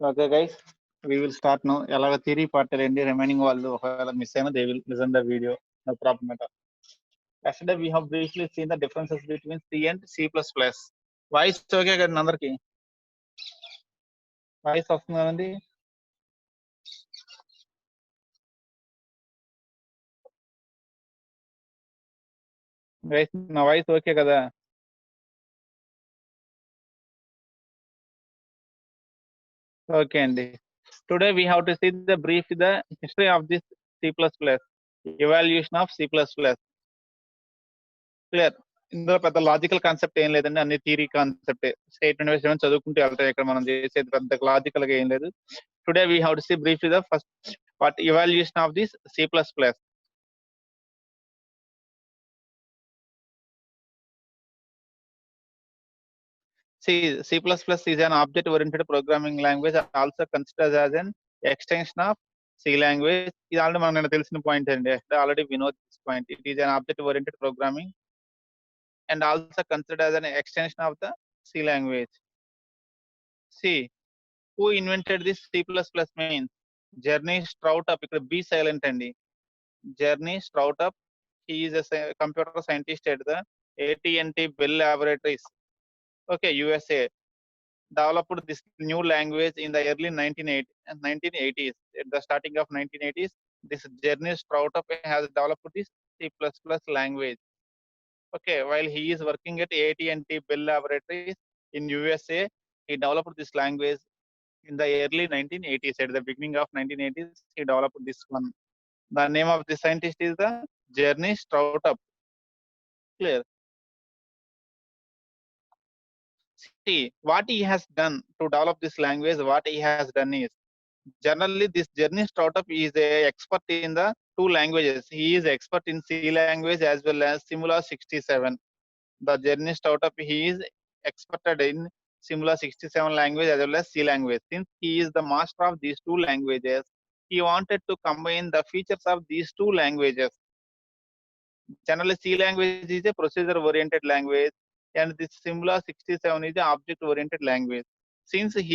Okay, guys, we will start now. Elaga theory part remaining వాళ్ళు ఒకవేళ miss అయినా they will listen the video. No problem at all. Yesterday we have briefly seen the differences between C and C++. Voice okay కదా అందరికి? Voice వస్తుంది కదండి? Guys, నా voice okay కదా? Okay అండి. Today we have to see the brief the history of this C++, evaluation of C++. Clear. ఇందులో పెద్ద logical concept ఏం లేదండి, అన్ని థియరీ కాన్సెప్ట్. స్టేట్మెంట్ వైస్ చదువుకుంటూ వెళ్తాయి. ఇక్కడ మనం చేసేది పెద్ద లాజికల్ గా ఏం లేదు. Today we have to see brief the first part evaluation of this C++. C++ is an object-oriented programming language, also considered as an extension of C language. ఇది ఆల్రెడీ మనకు తెలిసిన పాయింట్ అండి. Already we know this point. It is an object-oriented programming and also considered as an extension of the C language. See, who invented this C++ means Jeremy Stroutup. ఇక్కడ B silent అండి. Jeremy Stroutup. He is a computer scientist at the AT&T Bell Laboratories. Okay, USA. Developed this new language in the early 1980s. At the starting of 1980s, this Jeremy Stroutup has developed this C++ language. Okay, while he is working at AT&T Bell Laboratories in USA, he developed this language in the early 1980s. At the beginning of 1980s, he developed this one. The name of the scientist is the Jeremy Stroutup. Clear. See, what he has done to develop this language, what he has done is, generally this Jeremy Stroutup is a expert in the two languages. He is expert in C language as well as Simula 67. The Jeremy Stroutup, he is experted in Simula 67 language as well as C language. Since he is the master of these two languages, he wanted to combine the features of these two languages. Generally, C language is a procedure-oriented language, and this Simula 67 is an object-oriented language. Since he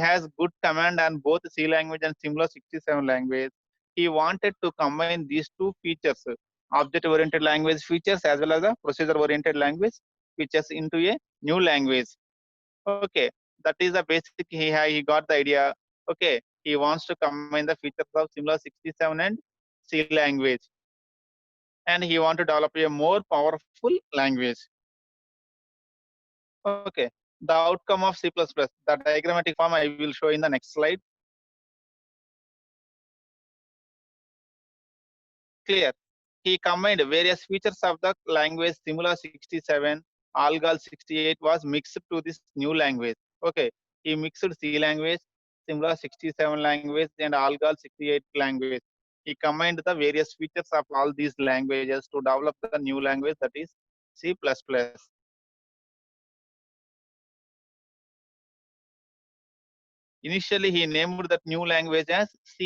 has good command on both C language and Simula 67 language, he wanted to combine these two features, object-oriented language features as well as the procedure-oriented language features into a new language. Okay, that is the basic. He got the idea. Okay, he wants to combine the features of Simula 67 and C language, and he want to develop a more powerful language. Okay, the outcome of C++, the diagrammatic form I will show in the next slide. Clear. He combined various features of the language Simula 67, Algol 68 was mixed to this new language. Okay, he mixed C language, Simula 67 language, and Algol 68 language. He combined the various features of all these languages to develop the new language, that is C++. Initially, he named that new language as C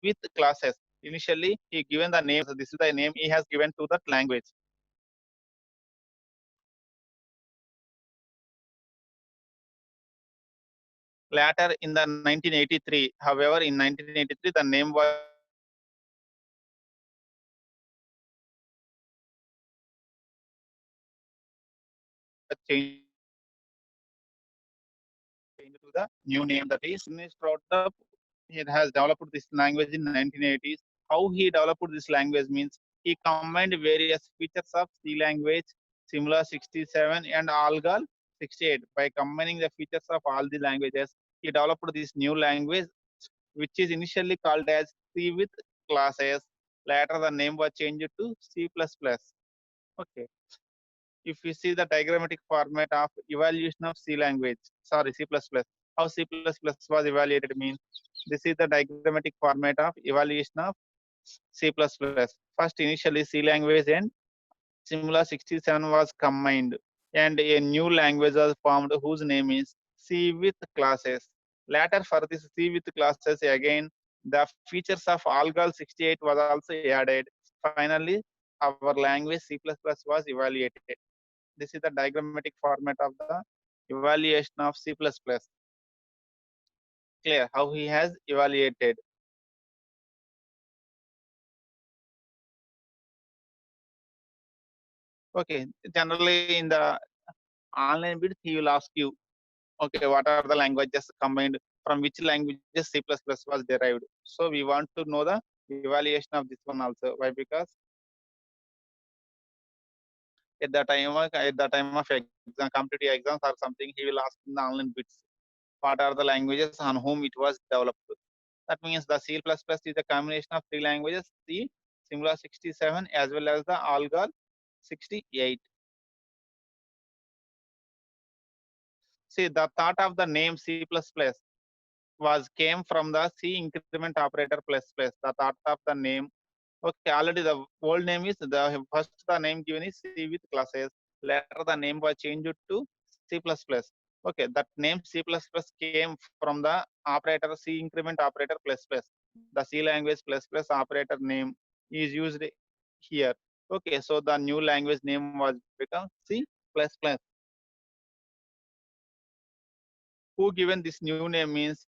with classes. Initially, he given the name. So this is the name he has given to that language. Later, in the 1983, however, in 1983, the name was changed to the new name, that is Stroutup. He has developed this language in 1980s. How he developed this language means he combined various features of C language, Simula 67 and Algol 68. By combining the features of all the languages, he developed this new language, which is initially called as C with classes. Later, the name was changed to C++. Okay. If you see the diagrammatic format of evaluation of C language, sorry, C++, how C++ was evaluated means, this is the diagrammatic format of evaluation of C++. First, initially C language and Simula 67 was combined, and a new language was formed whose name is C with classes. Later, for this C with classes, again, the features of Algol 68 was also added. Finally, our language C++ was evaluated. This is the diagrammatic format of the evaluation of C++. Clear how he has evaluated. Okay, generally in the online bit he will ask you, okay, what are the languages combined, from which languages C++ was derived. So we want to know the evaluation of this one also. Why? Because at the time of exam, competitive exams or something, he will ask in the online bits what are the languages on whom it was developed. That means the C++ is a combination of three languages: C, Simula 67, as well as the Algol 68. See, the thought of the name C++ was came from the C increment operator plus plus. The thought of the name. Okay, already the old name is the first the name given is C with classes. Later the name was changed to C++. Okay, that name C++ came from the operator C increment operator plus plus. The C language plus plus operator name is used here. Okay, so the new language name was become C++. Who given this new name means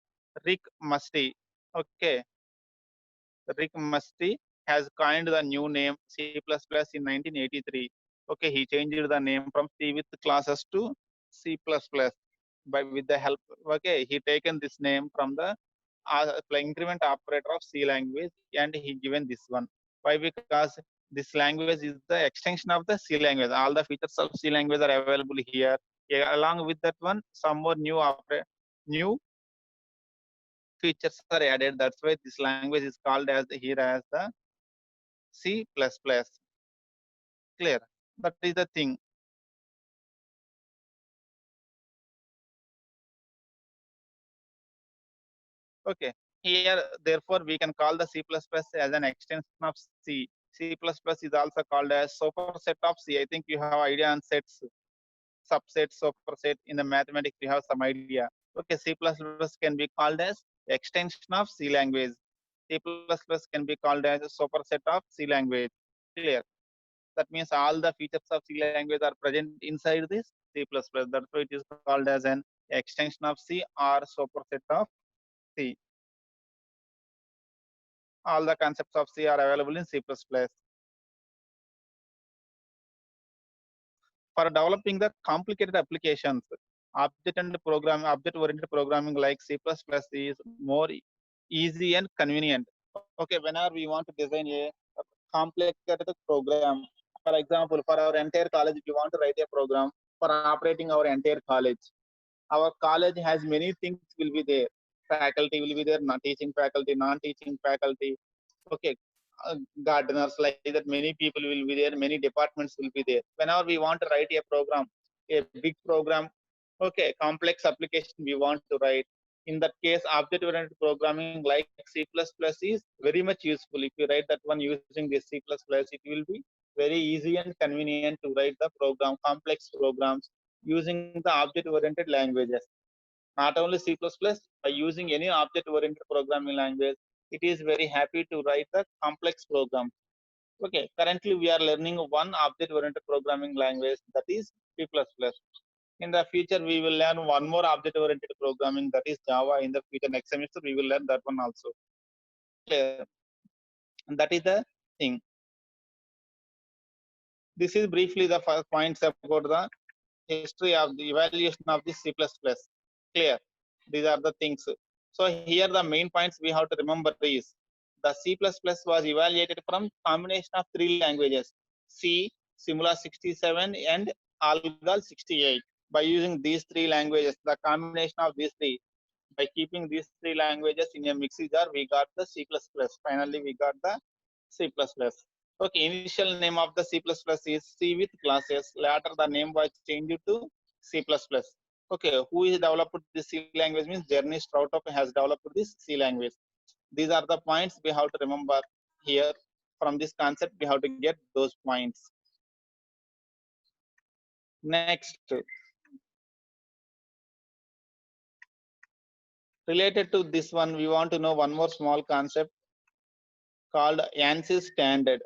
Rick Musty. Okay, Rick Musty has coined the new name C++ in 1983. Okay, he changed the name from C with classes to C++. By with the help, okay, he taken this name from the increment operator of C language and he given this one. Why? Because this language is the extension of the C language. All the features of C language are available here. Yeah, along with that one, some more new features are added. That's why this language is called as here as the C++. Clear? That is the thing. Okay. Here, therefore, we can call the C++ as an extension of C. C++ is also called as superset of C. I think you have idea on sets, subset, superset. In the mathematics, you have some idea. Okay, C++ can be called as extension of C language. C++ can be called as a superset of C language. Clear? That means all the features of C language are present inside this C++. That's why it is called as an extension of C or superset of C. All the concepts of C are available in C++. For developing the complicated applications, object-oriented programming like C++ is more easy and convenient. Okay, whenever we want to design a complicated program, for example, for our entire college, if you want to write a program for operating our entire college, our college has many things will be there. Faculty will be there, not teaching faculty, non-teaching faculty. Okay, gardeners like that. Many people will be there. Many departments will be there. Whenever we want to write a program, a big program, okay, complex application we want to write. In that case, object-oriented programming like C++ is very much useful. If you write that one using this C++, it will be very easy and convenient to write the program, complex programs using the object-oriented languages. Not only C++, by using any object-oriented programming language, it is very happy to write the complex program. Okay, currently we are learning one object-oriented programming language, that is C++. In the future, we will learn one more object-oriented programming, that is Java. In the future, next semester, we will learn that one also. Clear? And that is the thing. This is briefly the first points about the history of the evaluation of the C++. Clear? These are the things. So here the main points we have to remember is the C++ was evaluated from combination of three languages: C, Simula 67, and Algol 68. By using these three languages, the combination of these three, by keeping these three languages in a mixing jar, we got the C++. Finally, we got the C++. Okay, initial name of the C++ is C with classes. Later, the name was changed to C++. Okay, who is developed this C language means Jeremy Stroutup has developed this C language. These are the points we have to remember here. From this concept, we have to get those points. Next, related to this one, we want to know one more small concept called ANSYS standard.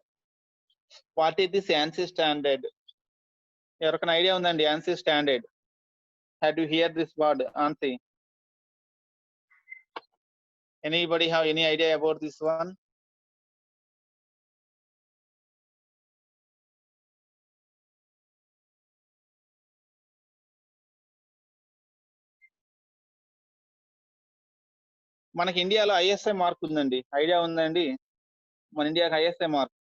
What is this ANSI standard? ఎవరికైనా idea ఉందండి ANSI standard? Had you here this word ANSI? Anybody have any idea about this one? మనకి ఇండియాలో ISI mark ఉందండి. Idea ఉందండి? మన ఇండియాకి ISI mark.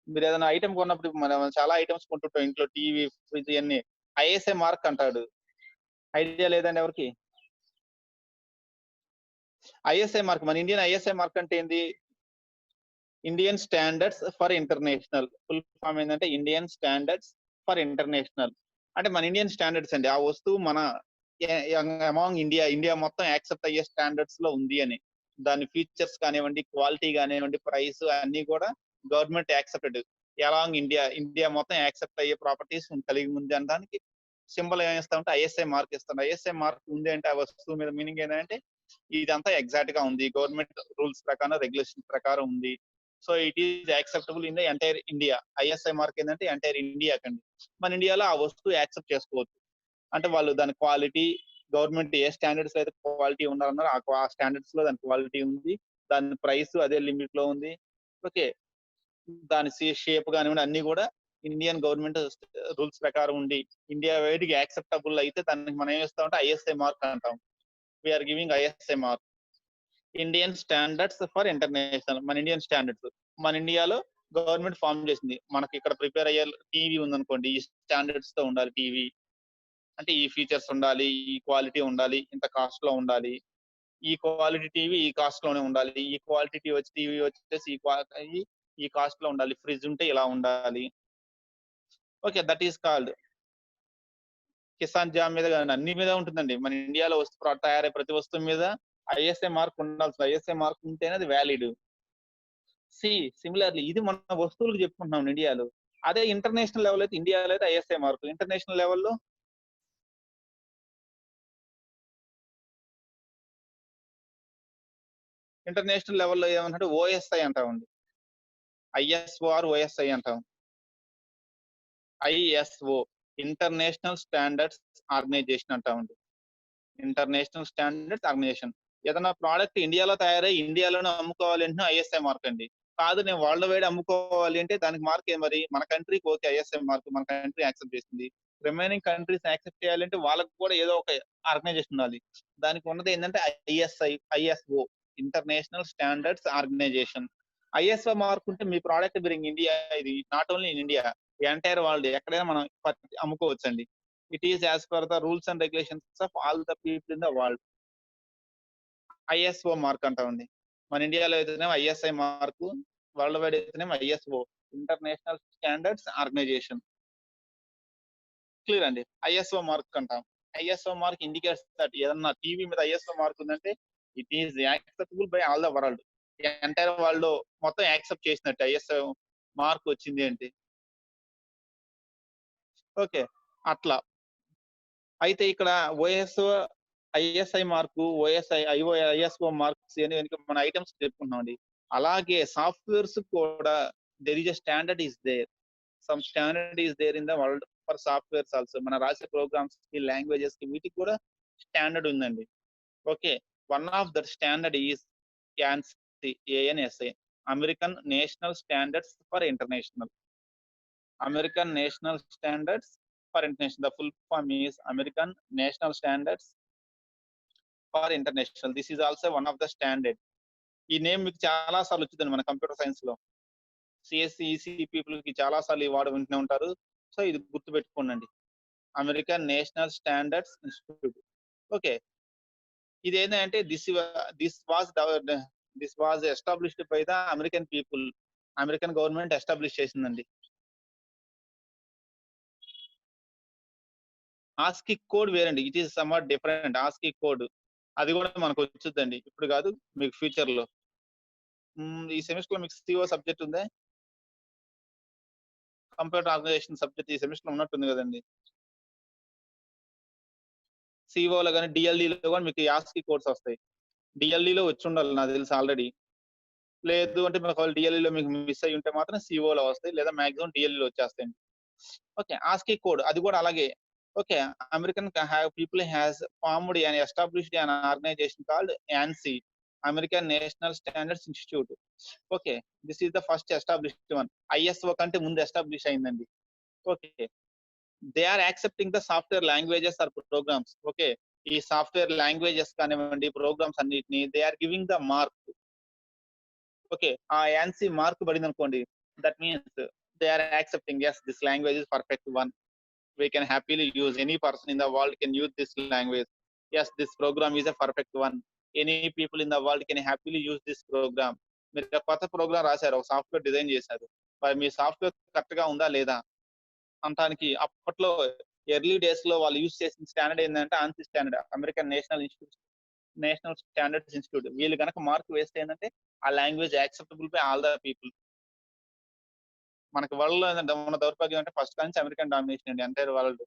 మీరేదైనా item కొన్నప్పుడు మనం చాలా ఐటెమ్స్ కొంటుంటాం ఇంట్లో టీవీ, ఫ్రిడ్జ్ ఇయన్నీ. ఐఎస్ఐ మార్క్ అంటాడు. ఐడియా లేదండి ఎవరికీ? ఐఎస్ఐ మార్క్ మన ఇండియన్ ఐఎస్ఐ మార్క్ అంటే ఏంది? Indian standards for international. Full form ఏందంటే ఇండియన్ స్టాండర్డ్స్ ఫర్ ఇంటర్నేషనల్. అంటే మన ఇండియన్ స్టాండర్డ్స్ అండి. ఆ వస్తువు మన అమాంగ్ ఇండియా మొత్తం యాక్సెప్ట్ అయ్యే స్టాండర్డ్స్ లో ఉంది అని. దాని ఫీచర్స్ కానివ్వండి, క్వాలిటీ కానివ్వండి, ప్రైస్ అన్నీ కూడా గవర్నమెంట్ యాక్సెప్టెడ్. అలాంగ్ ఇండియా మొత్తం యాక్సెప్ట్ అయ్యే ప్రాపర్టీస్ కలిగి ఉంది అనడానికి సింబల్ ఏం ఇస్తామంటే ఐఎస్ఐ మార్క్ ఇస్తాం. ఐఎస్ఐ మార్క్ ఉంది అంటే ఆ వస్తువు మీద మీనింగ్ ఏంటంటే ఇదంతా ఎగ్జాక్ట్ గా ఉంది. గవర్నమెంట్ రూల్స్ ప్రకారం, రెగ్యులేషన్ ప్రకారం ఉంది. So it is acceptable in the entire India. ISI mark ఏంటంటే ఎంటైర్ ఇండియా కండి. మన ఇండియాలో ఆ వస్తువు యాక్సెప్ట్ చేసుకోవచ్చు. అంటే వాళ్ళు దాని క్వాలిటీ గవర్నమెంట్ ఏ స్టాండర్డ్స్ అయితే క్వాలిటీ ఉండాలన్నారో ఆ స్టాండర్డ్స్ లో దాని క్వాలిటీ ఉంది. దాని ప్రైస్ అదే లిమిట్ లో ఉంది. ఓకే. దాని షేప్ కానివ్వండి అన్ని కూడా ఇండియన్ గవర్నమెంట్ రూల్స్ ప్రకారం ఉండి ఇండియా వైడ్ కి యాక్సెప్టబుల్ అయితే దానికి మనం ఏం ఇస్తామంటే ఐఎస్ఐ మార్క్ అంటాం. We are giving ISI mark. Indian standards for international. మన ఇండియన్ స్టాండర్డ్స్ మన ఇండియాలో గవర్నమెంట్ ఫామ్ చేసింది. మనకి ఇక్కడ ప్రిపేర్ అయ్యే టీవీ ఉందనుకోండి, ఈ స్టాండర్డ్స్ తో ఉండాలి టీవీ. అంటే ఈ ఫీచర్స్ ఉండాలి, ఈ క్వాలిటీ ఉండాలి, ఇంత కాస్ట్ లో ఉండాలి. ఈ క్వాలిటీ టీవీ ఈ కాస్ట్ లోనే ఉండాలి. ఈ క్వాలిటీ టీవీ వచ్చేసి ఈ కాస్ట్ లో ఉండాలి. ఫ్రిడ్జ్ ఉంటే ఇలా ఉండాలి. Okay. That is called Kisan jam మీద గాని అన్ని మీద ఉంటుందండి. మన ఇండియాలో తయారయ్యే ప్రతి వస్తువు మీద ఐఎస్ఐ మార్క్ ఉండాల్సింది. ఐఎస్ఐ మార్క్ ఉంటేనే అది వాలిడ్. సి సిమిలర్లీ ఇది మన వస్తువులకు చెప్పుకుంటున్నాం ఇండియాలో. అదే ఇంటర్నేషనల్ లెవెల్ అయితే ఇండియాలో అయితే ఐఎస్ఐ మార్క్. ఇంటర్నేషనల్ లెవెల్‌లో ఏమంటే ఓఎస్ఐ అంటామండి. ఐఎస్ఓ ఆర్ ఓఎస్ఐ అంటాం. ఐఎస్ఓ ఇంటర్నేషనల్ స్టాండర్డ్స్ ఆర్గనైజేషన్ అంటామండి. International standards organisation. ఏదైనా ప్రోడక్ట్ ఇండియాలో తయారై ఇండియాలోనే అమ్ముకోవాలి అంటే ఐఎస్ఐ మార్క్ అండి. కాదు నేను వరల్డ్ వైడ్ అమ్ముకోవాలి అంటే దానికి మార్క్ మరి మన కంట్రీకి ఓకే ఐఎస్ఐ మార్క్ మన కంట్రీ యాక్సెప్ట్ చేసింది. రిమైనింగ్ కంట్రీస్ యాక్సెప్ట్ చేయాలంటే వాళ్ళకి కూడా ఏదో ఒక ఆర్గనైజేషన్ ఉండాలి. దానికి ఉన్నది ఏంటంటే ISO international standards organization. ISO mark ఉంటే మీ ప్రోడక్ట్ మీరు ఇండియా ఇది not only in India entire world ఎక్కడైనా మనం అమ్ముకోవచ్చండి. It is as per the rules and regulations of all the people in the world. ISO mark అంటామండి. మన ఇండియాలో అయితేనేమో ఐఎస్ఐ మార్కు, వరల్డ్ వైడ్ అయితేనేమో ISO international standards organization. Clear అండి. ISO mark అంటాం. ఐఎస్ఓ మార్క్ ఇండికేట్స్ దట్ ఏదన్నా TV మీద ISO mark ఉందంటే it is acceptable by all the world. Entire world మొత్తం యాక్సెప్ట్ చేసినట్టు ఐఎస్ఓ మార్క్ వచ్చింది అంటే. ఓకే. అట్లా. అయితే ఇక్కడ OSO, ISI mark, ISO marks అని మన ఐటమ్స్ చెప్పుకుంటున్నామండి. అలాగే సాఫ్ట్‌వేర్స్ కూడా there is a standard is there. Some standard is there in the world for softwares also. మన రాసే ప్రోగ్రామ్స్‌కి, లాంగ్వేజెస్‌కి వీటికి కూడా స్టాండర్డ్ ఉందండి. Okay. One of that standard is ANSI ANSA. American national standards for international. American National Standards for International. The full form is American National Standards for International. This is also one of the standard. ఈ name మీకు చాలా సార్లు వచ్చిందండి మన computer science లో. CSC, EC people కి చాలా సార్లు ఈ వాడు వింటూనే ఉంటారు. సో ఇది గుర్తు పెట్టుకోండి. American national standards institute. Okay. ఇది ఏంటంటే this was established by the American people. American government establish చేసిందండి. ఆస్కీ కోడ్ వేరండి. It is somewhat different. Aashiqui code అది కూడా మనకు వచ్చుద్దండి. ఇప్పుడు కాదు మీకు ఫ్యూచర్ లో. ఈ సెమిస్టర్ లో మీకు సిఓ సబ్జెక్ట్ ఉందా? కంప్యూటర్ ఆర్గనైజేషన్ సబ్జెక్ట్ ఈ సెమిస్టర్ లో ఉన్నట్టుంది కదండి. సిఓలో కానీ డిఎల్ఈలో కానీ మీకు ఆస్కీ కోడ్స్ వస్తాయి. డిఎల్ఈలో వచ్చి ఉండాలి నాకు తెలిసి ఆల్రెడీ. లేదు అంటే మీకు ఒకవేళ డిఎల్ఈలో మీకు మిస్ అయ్యి ఉంటే మాత్రం సిఓలో వస్తాయి. లేదా మాక్సిమం డిఎల్ఈలో వచ్చేస్తాయండి. ఓకే. ఆస్కీ కోడ్ అది కూడా అలాగే. Okay. American people has formed and established an organization called ANSI, American national standards institute. Okay. This is the first established one. ISO కంటే ముందు ఎస్టాబ్లిష్ అయిందండి. Okay. They are accepting the software languages or programs. Okay. ఈ software languages కానివ్వండి, programs అన్నిటిని they are giving the mark. Okay. ఆ ANSI mark పడిందనుకోండి. That means they are accepting yes this language is perfect one. We can happily use, any person in the world can use this language. Yes, this program is a perfect one. Any people in the world can happily use this program. మీరు ఒక కొత్త programme రాశారు, ఒక software design చేశారు, మరి మీ software correct గా ఉందా లేదా అంటానికి అప్పట్లో ఎర్లీ డేస్ లో వాళ్ళు యూజ్ చేసిన స్టాండర్డ్ ఏంటంటే ANSI standard, American national standards institute. వీళ్ళు కనుక మార్క్ వేస్తే ఏంటంటే ఆ language acceptable by all the people. మనకి వరల్డ్ లో ఉన్న దౌర్భాగ్యం అంటే ఫస్ట్ నుంచి అమెరికన్ డామినేషన్ అండి, entire world.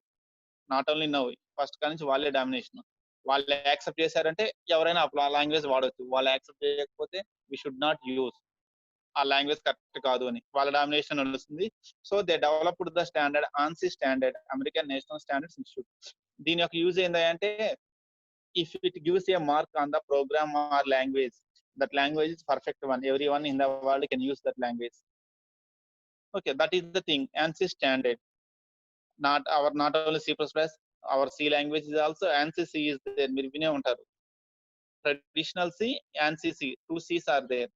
Not only now, first నుంచి వాళ్ళే డామినేషన్. వాళ్ళు యాక్సెప్ట్ చేశారంటే ఎవరైనా ఆ లాంగ్వేజ్ వాడొచ్చు. వాళ్ళు యాక్సెప్ట్ చేయకపోతే వి షుడ్ నాట్ యూజ్, ఆ లాంగ్వేజ్ కరెక్ట్ కాదు అని వాళ్ళ డామినేషన్ నడుస్తుంది. So they developed the standard ANSI standard, American national standards institute. దీని యొక్క యూజ్ ఏంటంటే if it gives a mark on the program or language, that language is perfect one, every one in the world can use that language. Okay, that is the thing ANSI standard. Not only C++, our C language is also ANSI C is there. మీరు వినే ఉంటారు. Traditional C, ANSI C, two C's are there.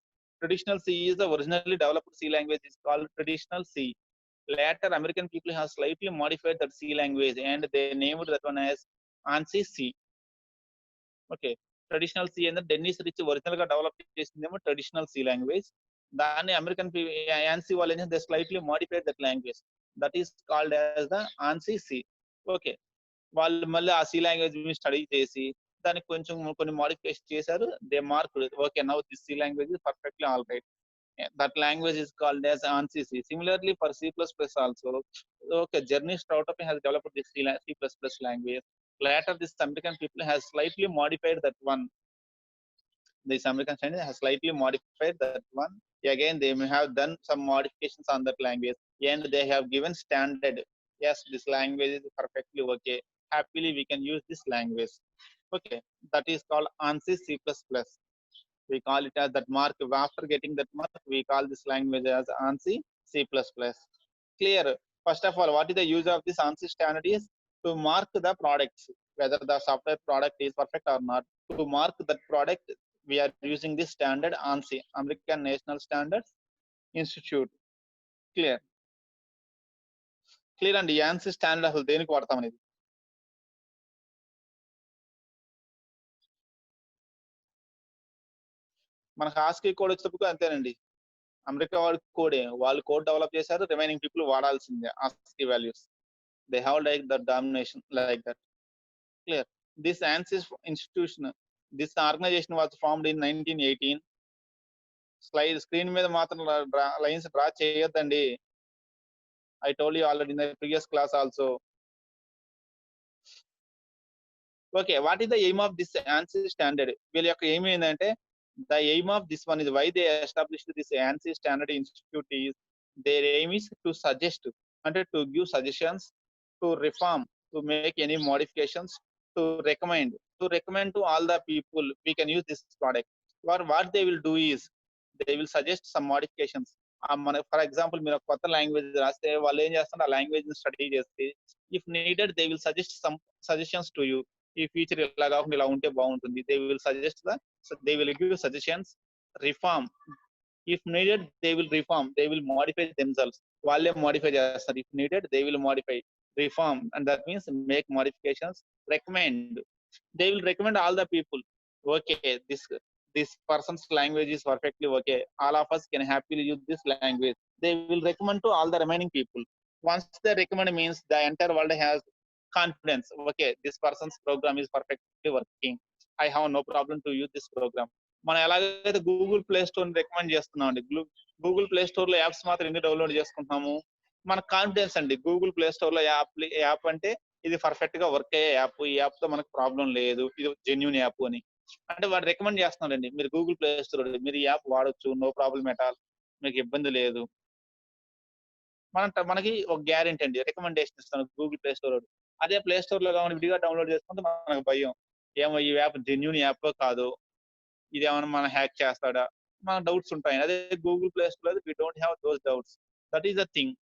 Traditional C is the originally developed C language is called traditional C. Later American people have slightly modified that C language and they named that one as ANSI C. Okay. Traditional C అనేది Dennis Ritchie original గా develop చేసిందేమో traditional C language. దాన్ని American ANSI వాళ్ళు ఏంటంటే they slightly modified that language, that is called as the ANSI C. Okay. వాళ్ళు మళ్ళీ ఆ C language study చేసి దానికి కొంచెం కొన్ని మోడిఫికేషన్ చేశారు. They mark okay now this C language is perfectly all right. That language is called as ANSI C. Similarly for C++ also, okay, Journey startup has developed this C++ language. Later this American people has slightly modified that one. This American standard has slightly modified that one. Again they may have done some modifications on that language and they have given standard. Yes, this language is perfectly okay, happily we can use this language. Okay, that is called ANSI C++. We call it as that mark. After getting that mark, we call this language as ANSI C++. Clear? First of all, what is the use of this ANSI standard is to mark the products, whether the software product is perfect or not. To mark that product, we are using this standard ANSI, American National Standards Institute. Clear? Clear అండి. ANSI standard అసలు దేనికి వాడతాం అనేది. మనకు Aashiqui code వచ్చేటప్పుడు అంతేనండి. America వాడి కోడే, వాళ్ళు కోడ్ డెవలప్ చేశారు, రిమైనింగ్ పీపుల్ వాడాల్సిందే Aashiqui values. They have like the domination like that. Clear? This ANSYS institution, this organization was formed in 1918. Screen మీద మాత్రం లైన్స్ డ్రా చేయొద్దండి. I told you already in the previous class also. Okay, what is the aim of this ANSI standard? వీళ్ళ యొక్క aim ఏంటంటే the aim of this one is why they established this ANSI standard institute is their aim is to suggest, అంటే to give suggestions, to reform, to make any modifications, to recommend to all the people we can use this product. Or what they will do is they will suggest some modifications. మన for example మీరు ఒక కొత్త language రాస్తే వాళ్ళు ఏం చేస్తారు, ఆ language study చేస్తే if needed they will suggest some suggestions to you. ఈ ఫీచర్ ఇలా కాకుండా ఇలా ఉంటే బాగుంటుంది. They will suggest they will give suggestions. Reform, if needed they will reform, they will modify themselves. వాళ్ళే మోడిఫై చేస్తారు. If needed they will modify, reform and that means make modifications. Recommend, they will recommend all the people. Okay, this person's language is perfectly okay, all of us can happily use this language. They will recommend to all the remaining people. Once they recommend means the entire world has confidence. Okay, this person's program is perfectly working, I have no problem to use this program. మనం ఎలాగైతే Google play store recommend చేస్తున్నాం అండి, Google play store లో apps మాత్రం ఎన్ని download చేసుకుంటున్నాము, మన confidence అండి. గూగుల్ ప్లే స్టోర్ లో యాప్ అంటే ఇది పర్ఫెక్ట్ గా వర్క్ అయ్యే యాప్, ఈ యాప్ తో మనకు ప్రాబ్లం లేదు, ఇది జెన్యూన్ యాప్ అని. అంటే వాడు రికమెండ్ చేస్తున్నాడండి. మీరు గూగుల్ ప్లే స్టోర్ మీరు ఈ యాప్ వాడొచ్చు. No problem at all. మీకు ఇబ్బంది లేదు. మనకి ఒక గ్యారంటీ అండి. రికమెండేషన్ ఇస్తాను గూగుల్ ప్లే స్టోరోడు. అదే ప్లే స్టోర్‌లో మనం విడిగా డౌన్‌లోడ్ చేసుకుంటే మనకు భయం. ఏమో ఈ యాప్ జెన్యూన్ యాపో కాదో, ఇదేమన్నా మన హ్యాక్ చేస్తాడా? మనకు డౌట్స్ ఉంటాయి. అదే గూగుల్ ప్లే స్టోర్‌లో we don't have those doubts. That is the thing.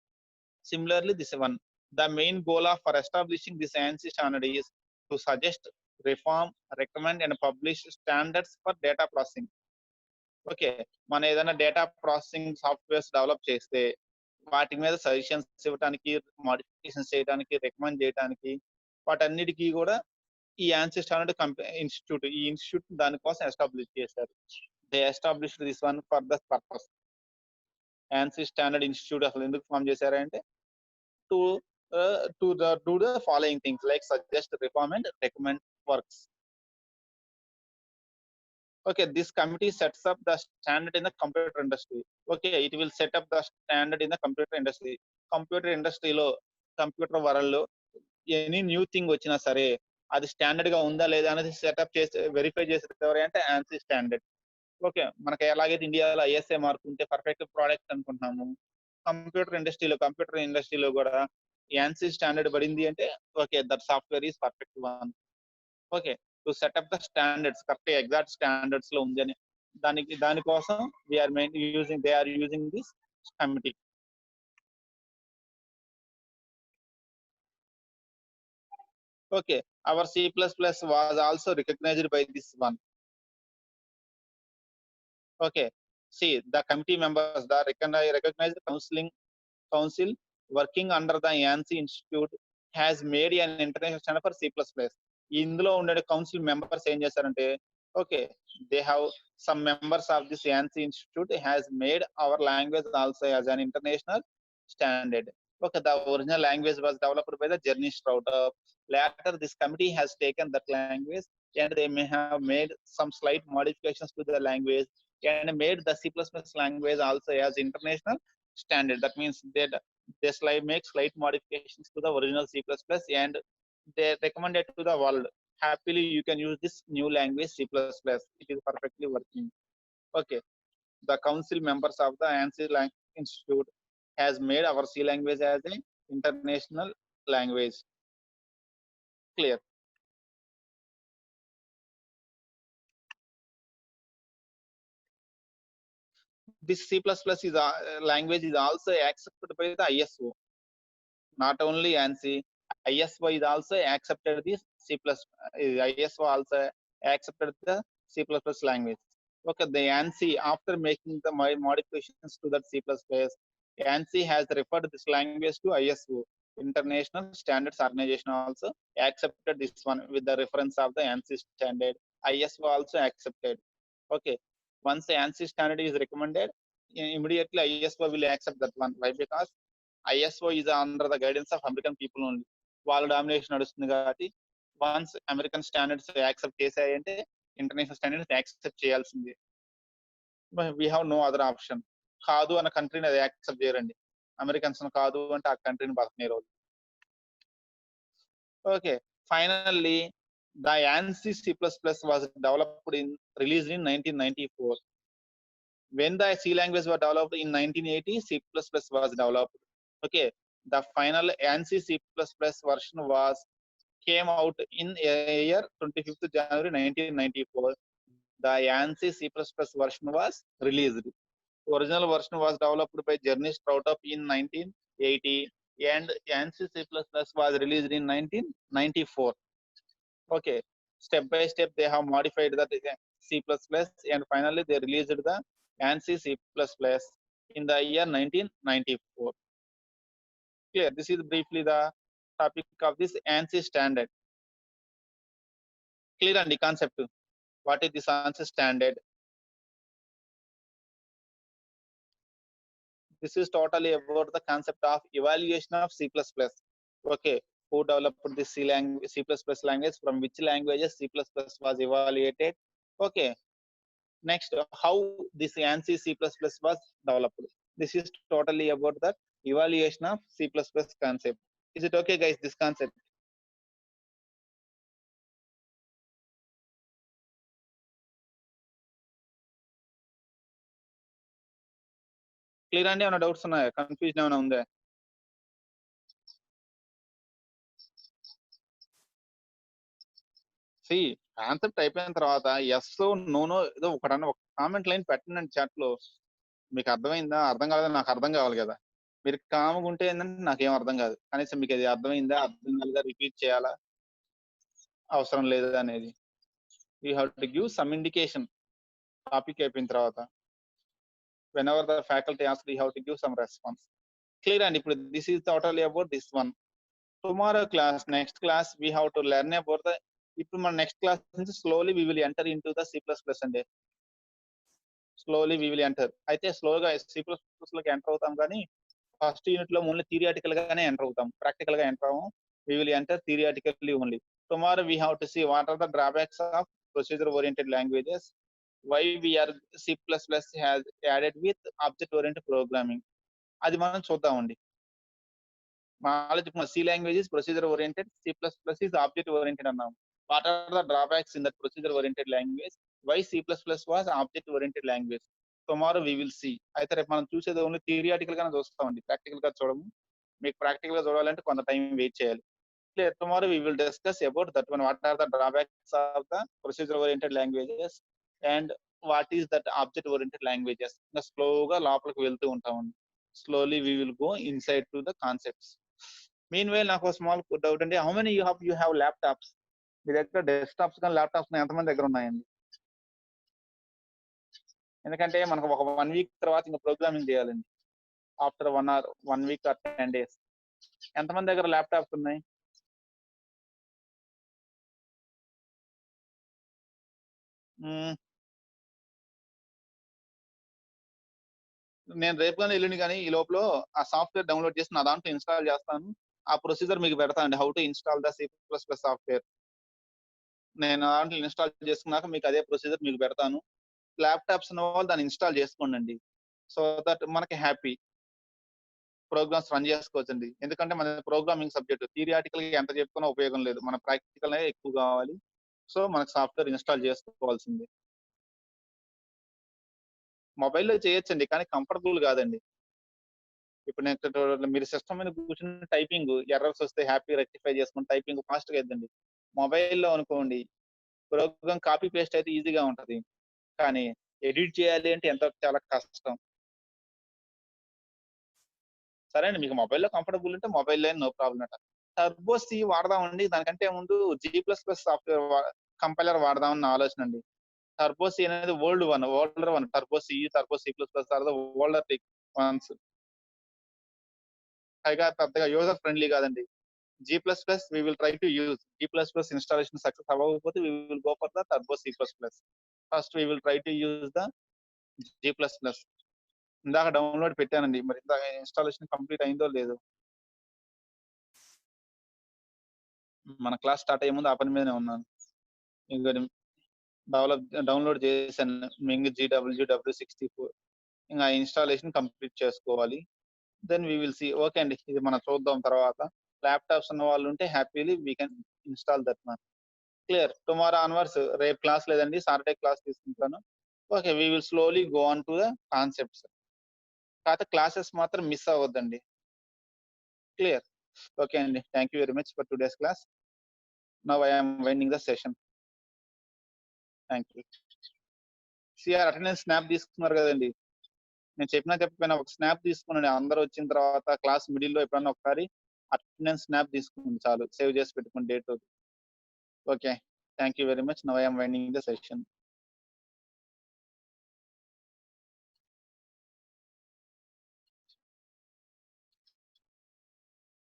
Similarly, this one, the main goal of for establishing this ANSI standard is to suggest, reform, recommend, and publish standards for data processing. Okay. మనం ఏదైనా data processing softwares develop చేస్తే, వాటి మీద suggestions ఇవ్వటానికి, modifications చేయడానికి, recommend చేయటానికి, వాటన్నిటికి గూడా ఈ యాన్సీ స్టాండర్డ్ ఇన్‌స్టిట్యూట్ ఈ ఇన్‌స్టిట్యూట్ దాని కోసం ఎస్టాబ్లిష్ చేశారు. They established this one for the purpose. ANSI standard institute అసలు ఎందుకు ఫార్మ్ చేశారంటే to do the following things like suggest, reform, and recommend works. Okay, this committee sets up the standard in the computer industry. Okay, it will set up the standard in the computer industry. Computer ఇండస్ట్రీలో computer వరల్డ్‌లో any new thing వచ్చినా సరే అది స్టాండర్డ్‌గా ఉందా లేదా అనేది setup చేసి వెరిఫై చేసేది ఎవరు అంటే ANSI స్టాండర్డ్. ఓకే. మనకి ఎలాగైతే ఇండియాలో ఐఎస్ఐ మార్క్ ఉంటే పర్ఫెక్ట్ ప్రొడక్ట్ అనుకుంటున్నాము. కంప్యూటర్ ఇండస్ట్రీలో కూడా యాన్సీ స్టాండర్డ్ పడింది అంటే okay that software is perfect one. Okay. To setup the standards correct exact standards లో ఉంది అని దానికోసం they are using this committee. Okay. Our C plus plus was also recognised by this one. Okay. See the committee members the recognised council working under the ANSI Institute has made an international standard for C++. ఇందులో ఉండే council members ఏం చేశారంటే okay they have some members of this ANSI Institute has made our language also as an international standard. Okay, the original language was developed by the Journey Startup. Later, this committee has taken that language and they may have made some slight modifications to the language and made the C++ language also as international standard. That means they make slight modifications to the original C++ and they recommend it to the world. Happily, you can use this new language C++. It is perfectly working. Okay. The council members of the ANSI Institute has made our C language as an international language. Clear. This C++ is language is also accepted by the ISO. Not only ANSI, ISO is also accepted this ISO also accepted the C++ language. Okay, the ANSI after making the modifications to that C++, ANSI has referred this language to ISO, International Standards Organization also accepted this one with the reference of the ANSI standard. ISO also accepted. Okay, once the ANSI standard is recommended, immediately ISO will accept that one. Why? Because ISO is under the guidance of American people only. వాళ్ళ domination నడుస్తుంది కాబట్టి once American standards accept చేశాయంటే international standards accept చేయాల్సిందే. We have no other option. కాదు అన్న కంట్రీని అది accept చేయరండి. Americans కాదు అంటే ఆ కంట్రీని బతకనివ్వరు. Okay. Finally the ANSI C++ was developed released in 1994. When the C language was developed in 1980, C++ was developed. Okay, the final ANSI C++ version came out in year 25th January 1994. The ANSI C++ version was released. Original version was developed by Journey Startup in 1980 and ANSI C++ was released in 1994. Okay, step by step they have modified the C++ and finally they released the ANSI C++ in the year 1994. Clear. This is briefly the topic of this ANSI standard. Clear and the concept. What is this ANSI standard? This is totally about the concept of evaluation of C++. Okay, who developed this C++ language, from which languages C++ was evaluated. Okay, next, how this ANSI C++ was developed. This is totally about the evaluation of C++ concept. Is it okay, guys, this concept? Clear అండి? ఏమైనా doubts ఉన్నాయా? Confusion ఏమైనా ఉందా? See concept అయిపోయిన తర్వాత యెస్సో, no no ఏదో ఒకటన్నా ఒక కామెంట్ లైన్ పెట్టండి చాట్‌లో. మీకు అర్థమైందా? అర్థం కాలేదా? నాకు అర్థం కావాలి గదా! మీరు కామ్‌గా ఉంటే ఏందంటే నాకేం అర్థం కాదు. కనీసం మీకది అర్థమైందా? అర్థం కాలేదా? రిపీట్ చేయాలా? అవసరం లేదా అనేది. You have to give some indication topic అయిపోయిన తర్వాత. Whenever the faculty asked you have to give some response. Clear అండి. ఇప్పుడు this is totally about this one. Tomorrow class, next class we have to learn about the ఇప్పుడు మన next class నుంచి slowly we will enter into the C plus plus అండి. Slowly we will enter. అయితే స్లోగా C plus ప్లస్‌లోకి enter అవుతాం గానీ, first యూనిట్‌లో only theoretical గానే ఎంటర్ అవుతాం. ప్రాక్టికల్‌గా ఎంటర్ అవ్వము. We will enter theoretically only. Tomorrow we have to see what are the drawbacks of procedure oriented languages. Why we are C plus plus has added with object oriented programming. అది మనం చూద్దామండి. మా C language is procedure oriented, C plus plus is object oriented అన్నాం. What are the drawbacks in that procedure oriented language? Why C plus plus was object oriented language? Tomorrow we will see. అయితే రేపు మనం చూసేది only theoretical గానే చూస్తామండి. ప్రాక్టికల్‌గా చూడము. మీకు ప్రాక్టికల్‌గా చూడాలంటే కొంత టైం వెయిట్ చేయాలి. Tomorrow we will discuss about that one. What are the drawbacks of the procedure oriented languages and what is that object oriented languages. ఇంగా స్లోగా లోపలికి వెళ్తూ ఉంటామండి. Slowly we will go inside to the concepts. Meanwhile నాకు small doubt అండి. How many you have laptops? మీ దగ్గర desktops గాని, ల్యాప్‌టాప్స్ గాని ఎంతమంది దగ్గర ఉన్నాయండి? ఎందుకంటే మనకు ఒక 1 వీక్ తర్వాత ఇంక ప్రోగ్రామింగ్ చేయాలండి. After 1 or 1 week or 10 days. ఎంతమంది దగ్గర ల్యాప్‌టాప్స్ ఉన్నాయి? హ్మ్. నేను రేపు గాని, ఎల్లుండి గాని ఈ లోపల ఆ సాఫ్ట్‌వేర్ డౌన్‌లోడ్ చేసి నా దాంట్లో ఇన్‌స్టాల్ చేస్తాను. ఆ ప్రొసీజర్ మీకు పెడతానండి. How to install the C plus plus software. నేను నా దాంట్లో ఇన్‌స్టాల్ చేసుకున్నాక మీకు అదే ప్రొసీజర్ మీకు పెడతాను. ల్యాప్‌టాప్స్ ఉన్నవాళ్ళు దాన్ని ఇన్‌స్టాల్ చేసుకోండండి. సో దట్ మనకి హ్యాపీ. ప్రోగ్రామ్స్ రన్ చేసుకోవచ్చండి. ఎందుకంటే మనది ప్రోగ్రామింగ్ సబ్జెక్ట్. థియరిటికల్‌గా ఎంత చెప్పుకున్నా ఉపయోగం లేదు. మన ప్రాక్టికలే ఎక్కువ కావాలి. సో మనకు సాఫ్ట్‌వేర్ ఇన్‌స్టాల్ చేసుకోవాల్సిందే. మొబైల్‌లో చేయొచ్చండి. కానీ కంఫర్టబుల్ కాదండి. ఇప్పుడు నేను మీరు సిస్టమ్ మీద కూర్చొని టైపింగ్ ఎర్రర్స్ వస్తే హ్యాపీగా రెక్టిఫై చేసుకొని టైపింగ్ ఫాస్ట్‌గా అయిద్దండి. మొబైల్‌లో అనుకోండి ప్రోగ్రామ్ కాపీ పేస్ట్ అయితే ఈజీగా ఉంటది. కానీ ఎడిట్ చేయాలి అంటే చాలా కష్టం. సరే అండి. మీకు మొబైల్‌లో కంఫర్టబుల్ ఉంటే మొబైల్‌లో నో ప్రాబ్లమ్ అట. టర్బో సి వాడదామండి. దానికంటే ముందు G plus plus software compiler వాడదామని నా ఆలోచనండి. టర్బో సి అనేది older one. Turbo C, Turbo C plus plus are the older ones. పైగా పెద్దగా యూజర్ ఫ్రెండ్లీ కాదండి. G plus plus we will try to use. G plus plus installation success అవ్వకపోతే we will go for the Turbo C plus plus. First we will try to use the G plus plus. ఇందాక download పెట్టానండి. మరి ఇందాక installation complete అయిందో లేదో. మన class start అయ్యే ముందు ఆ పని మీదనే ఉన్నాను. ఇంకోటి డౌన్‌లోడ్ చేశాను. Ming GW64. ఇంగ ఆ ఇన్‌స్టాలేషన్ కంప్లీట్ చేసుకోవాలి. Then we will see. Okay అండి. ఇది మనం చూద్దాం తర్వాత. ల్యాప్‌టాప్స్ ఉన్న వాళ్ళుంటే happily we can install that one. Clear. Tomorrow onwards రేపు క్లాస్ లేదండి. సాటర్‌డే క్లాస్ తీసుకుంటాను. Okay. We will slowly go on to the concepts. కాపోతే క్లాసెస్ మాత్రం మిస్ అవ్వద్దండి. క్లియర్. ఓకే అండి. Thank you very much for today's class. Now I am winding the session. Thank you. CR attendance snap తీసుకున్నారు గదండీ! నేను చెప్పినా చెప్పకపోయినా ఒక స్నాప్ తీసుకోనండి. అందరూ వచ్చిన తర్వాత క్లాస్ మిడిల్‌లో ఎప్పుడన్నా ఒకసారి అటెండెన్స్ స్నాప్ తీసుకోండి చాలు. సేవ్ చేసి పెట్టుకోండి date. Okay. Thank you very much. Now I am winding the session.